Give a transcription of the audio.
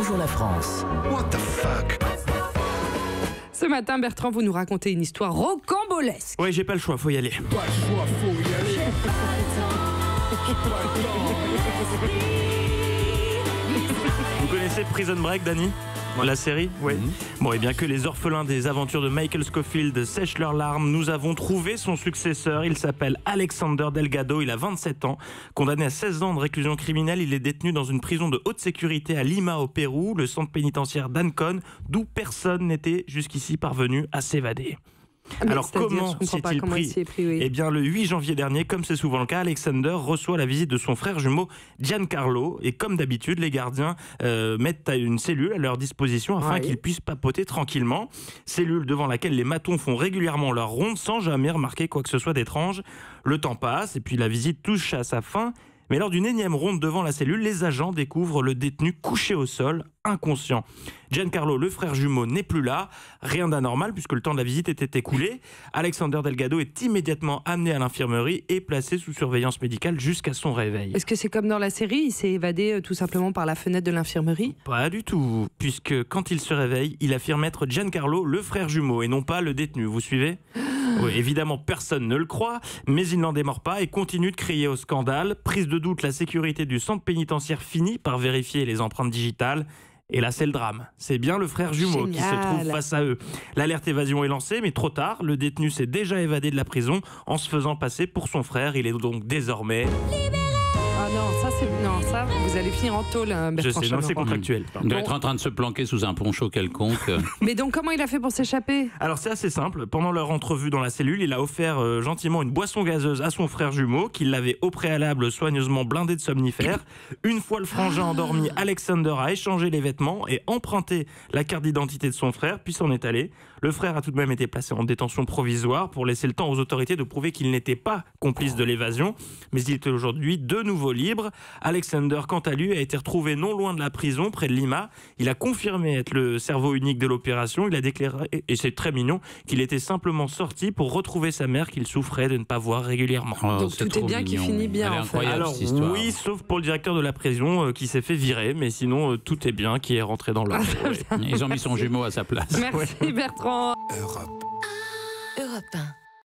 Bonjour la France. What the fuck? Ce matin, Bertrand, vous nous racontez une histoire rocambolesque. Ouais, j'ai pas le choix, faut y aller. Pas le choix, faut y aller. Vous connaissez Prison Break, Dany ? La série, oui. Bon, et bien que les orphelins des aventures de Michael Scofield sèchent leurs larmes, nous avons trouvé son successeur. Il s'appelle Alexander Delgado, il a 27 ans. Condamné à 16 ans de réclusion criminelle, il est détenu dans une prison de haute sécurité à Lima, au Pérou, le centre pénitentiaire d'Ancón, d'où personne n'était jusqu'ici parvenu à s'évader. Alors comment s'est-il pris ? Oui. Eh bien le 8 janvier dernier, comme c'est souvent le cas, Alexander reçoit la visite de son frère jumeau Giancarlo et comme d'habitude, les gardiens mettent une cellule à leur disposition afin qu'ils puissent papoter tranquillement. Cellule devant laquelle les matons font régulièrement leur ronde sans jamais remarquer quoi que ce soit d'étrange. Le temps passe et puis la visite touche à sa fin. Mais lors d'une énième ronde devant la cellule, les agents découvrent le détenu couché au sol, inconscient. Giancarlo, le frère jumeau, n'est plus là. Rien d'anormal puisque le temps de la visite était écoulé. Alexander Delgado est immédiatement amené à l'infirmerie et placé sous surveillance médicale jusqu'à son réveil. Est-ce que c'est comme dans la série, il s'est évadé tout simplement par la fenêtre de l'infirmerie ? Pas du tout, puisque quand il se réveille, il affirme être Giancarlo, le frère jumeau, et non pas le détenu. Vous suivez ? Oui, évidemment, personne ne le croit, mais il n'en démord pas et continue de crier au scandale. Prise de doute, la sécurité du centre pénitentiaire finit par vérifier les empreintes digitales. Et là, c'est le drame. C'est bien le frère jumeau qui se trouve face à eux. L'alerte évasion est lancée, mais trop tard. Le détenu s'est déjà évadé de la prison en se faisant passer pour son frère. Il est donc désormais... Ah non, ça, vous allez finir en tôle, Bertrand. Je sais, non, c'est contractuel. Il doit être en train de se planquer sous un poncho quelconque. Mais donc, comment il a fait pour s'échapper ? Alors, c'est assez simple. Pendant leur entrevue dans la cellule, il a offert gentiment une boisson gazeuse à son frère jumeau, qu'il l'avait au préalable soigneusement blindé de somnifères. Une fois le frangin endormi, Alexander a échangé les vêtements et emprunté la carte d'identité de son frère, puis s'en est allé. Le frère a tout de même été placé en détention provisoire pour laisser le temps aux autorités de prouver qu'il n'était pas complice de l'évasion. Mais il est aujourd'hui de nouveau libre. Alexander, quant à lui, a été retrouvé non loin de la prison, près de Lima. Il a confirmé être le cerveau unique de l'opération. Il a déclaré, et c'est très mignon, qu'il était simplement sorti pour retrouver sa mère qu'il souffrait de ne pas voir régulièrement. Oh, donc tout est bien qui finit bien, en fait. Alors oui, sauf pour le directeur de la prison qui s'est fait virer, mais sinon tout est bien, qui est rentré dans l'ordre. Ils ont mis son jumeau à sa place. Merci Bertrand. Europe 1.